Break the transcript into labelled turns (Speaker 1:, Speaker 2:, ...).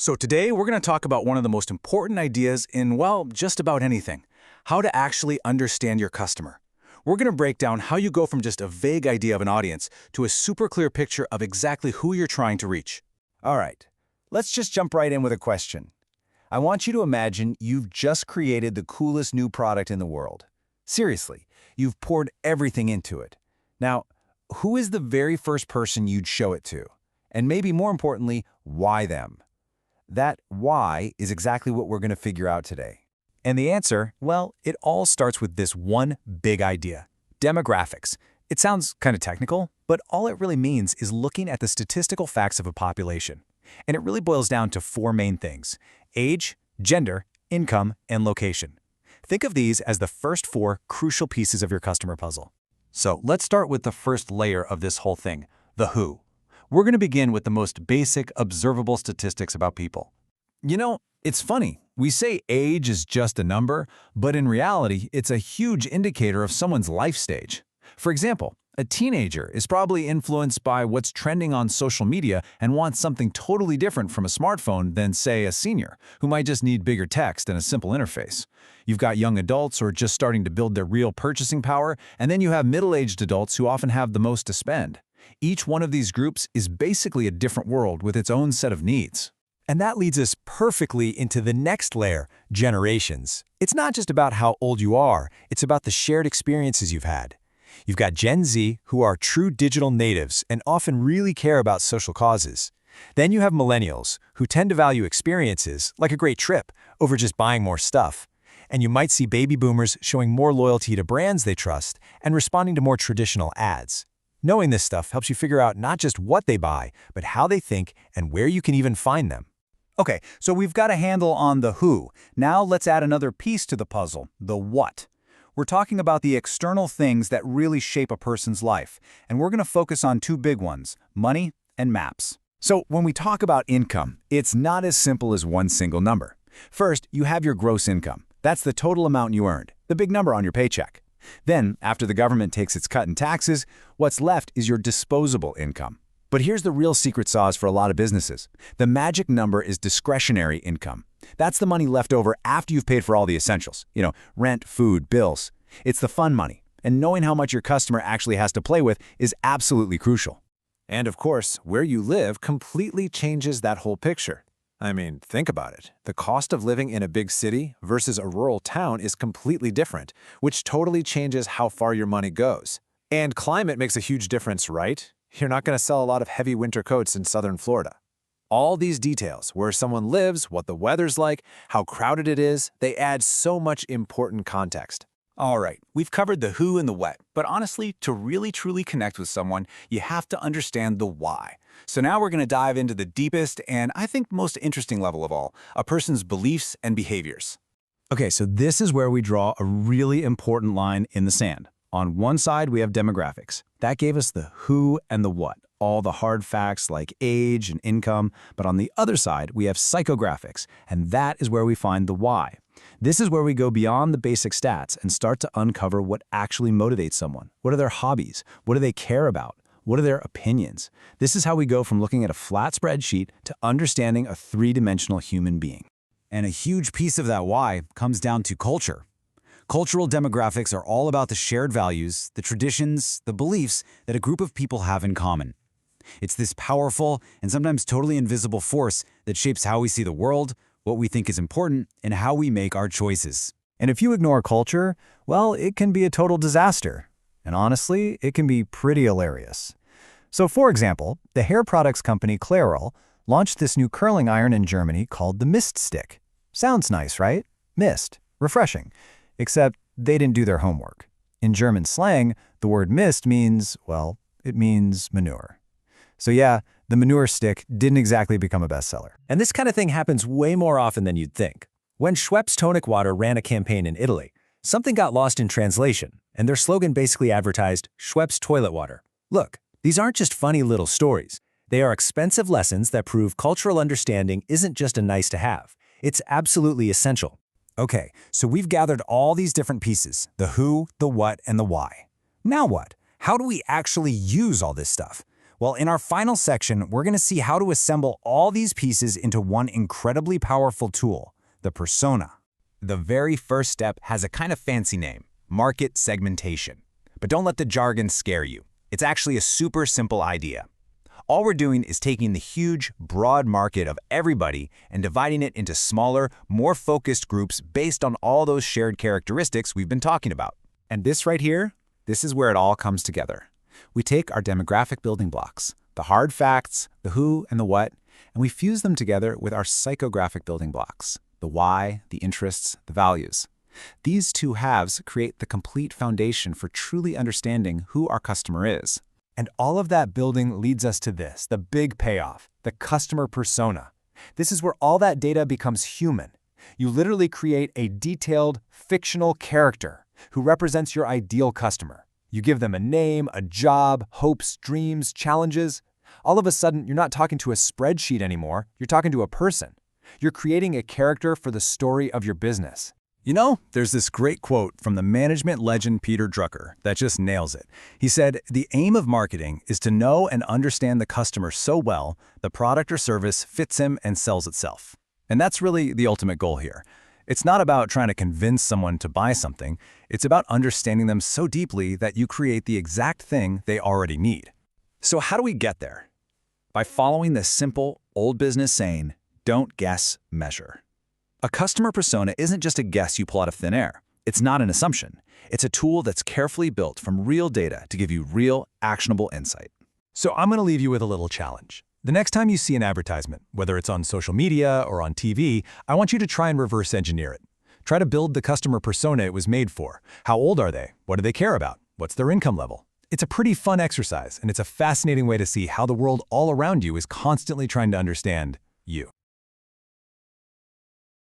Speaker 1: So today we're going to talk about one of the most important ideas in, well, just about anything: how to actually understand your customer. We're going to break down how you go from just a vague idea of an audience to a super clear picture of exactly who you're trying to reach.
Speaker 2: All right, let's just jump right in with a question. I want you to imagine you've just created the coolest new product in the world. Seriously, you've poured everything into it. Now, who is the very first person you'd show it to? And maybe more importantly, why them? That why is exactly what we're going to figure out today.
Speaker 3: And the answer, well, it all starts with this one big idea: demographics. It sounds kind of technical, but all it really means is looking at the statistical facts of a population. And it really boils down to four main things: age, gender, income, and location. Think of these as the first four crucial pieces of your customer puzzle. So let's start with the first layer of this whole thing, the who. We're going to begin with the most basic, observable statistics about people.
Speaker 2: You know, it's funny. We say age is just a number, but in reality, it's a huge indicator of someone's life stage. For example, a teenager is probably influenced by what's trending on social media and wants something totally different from a smartphone than, say, a senior, who might just need bigger text and a simple interface. You've got young adults who are just starting to build their real purchasing power, and then you have middle-aged adults who often have the most to spend. Each one of these groups is basically a different world with its own set of needs.
Speaker 3: And that leads us perfectly into the next layer, generations. It's not just about how old you are, it's about the shared experiences you've had. You've got Gen Z, who are true digital natives and often really care about social causes. Then you have millennials, who tend to value experiences, like a great trip, over just buying more stuff. And you might see baby boomers showing more loyalty to brands they trust and responding to more traditional ads. Knowing this stuff helps you figure out not just what they buy, but how they think and where you can even find them.
Speaker 1: Okay, so we've got a handle on the who. Now let's add another piece to the puzzle, the what. We're talking about the external things that really shape a person's life, and we're going to focus on two big ones: money and maps.
Speaker 2: So when we talk about income, it's not as simple as one single number. First, you have your gross income. That's the total amount you earned, the big number on your paycheck. Then, after the government takes its cut in taxes, what's left is your disposable income. But here's the real secret sauce for a lot of businesses. The magic number is discretionary income. That's the money left over after you've paid for all the essentials. Rent, food, bills. It's the fun money. And knowing how much your customer actually has to play with is absolutely crucial.
Speaker 4: And of course, where you live completely changes that whole picture. I mean, think about it. The cost of living in a big city versus a rural town is completely different, which totally changes how far your money goes. And climate makes a huge difference, right? You're not going to sell a lot of heavy winter coats in southern Florida. All these details, where someone lives, what the weather's like, how crowded it is, they add so much important context.
Speaker 1: All right, we've covered the who and the what, but honestly, to really truly connect with someone, you have to understand the why. So now we're going to dive into the deepest and I think most interesting level of all, a person's beliefs and behaviors.
Speaker 3: Okay, so this is where we draw a really important line in the sand. On one side, we have demographics. That gave us the who and the what, all the hard facts like age and income. But on the other side, we have psychographics, and that is where we find the why. This is where we go beyond the basic stats and start to uncover what actually motivates someone. What are their hobbies? What do they care about? What are their opinions? This is how we go from looking at a flat spreadsheet to understanding a three-dimensional human being. And a huge piece of that why comes down to culture. Cultural demographics are all about the shared values, the traditions, the beliefs that a group of people have in common. It's this powerful and sometimes totally invisible force that shapes how we see the world, what we think is important, and how we make our choices. And if you ignore culture, well, it can be a total disaster. And honestly, it can be pretty hilarious. So for example, the hair products company Clairol launched this new curling iron in Germany called the Mist Stick. Sounds nice, right? Mist. Refreshing. Except they didn't do their homework. In German slang, the word mist means, well, it means manure. So yeah, the manure stick didn't exactly become a bestseller. And this kind of thing happens way more often than you'd think. When Schweppes tonic water ran a campaign in Italy, something got lost in translation, and their slogan basically advertised Schweppes toilet water. Look, these aren't just funny little stories. They are expensive lessons that prove cultural understanding isn't just a nice to have. It's absolutely essential. Okay, so we've gathered all these different pieces, the who, the what, and the why. Now what? How do we actually use all this stuff? Well, in our final section, we're going to see how to assemble all these pieces into one incredibly powerful tool, the persona. The very first step has a kind of fancy name, market segmentation. But don't let the jargon scare you. It's actually a super simple idea. All we're doing is taking the huge, broad market of everybody and dividing it into smaller, more focused groups based on all those shared characteristics we've been talking about.
Speaker 4: And this right here, this is where it all comes together. We take our demographic building blocks, the hard facts, the who and the what, and we fuse them together with our psychographic building blocks, the why, the interests, the values. These two halves create the complete foundation for truly understanding who our customer is. And all of that building leads us to this, the big payoff, the customer persona. This is where all that data becomes human. You literally create a detailed, fictional character who represents your ideal customer. You give them a name, a job, hopes, dreams, challenges. All of a sudden, you're not talking to a spreadsheet anymore. You're talking to a person. You're creating a character for the story of your business.
Speaker 1: You know, there's this great quote from the management legend Peter Drucker that just nails it. He said, "The aim of marketing is to know and understand the customer so well, the product or service fits him and sells itself." And that's really the ultimate goal here. It's not about trying to convince someone to buy something. It's about understanding them so deeply that you create the exact thing they already need. So how do we get there? By following this simple, old business saying, don't guess, measure. A customer persona isn't just a guess you pull out of thin air. It's not an assumption. It's a tool that's carefully built from real data to give you real, actionable insight. So I'm going to leave you with a little challenge. The next time you see an advertisement, whether it's on social media or on TV, I want you to try and reverse engineer it. Try to build the customer persona it was made for. How old are they? What do they care about? What's their income level? It's a pretty fun exercise, and it's a fascinating way to see how the world all around you is constantly trying to understand you.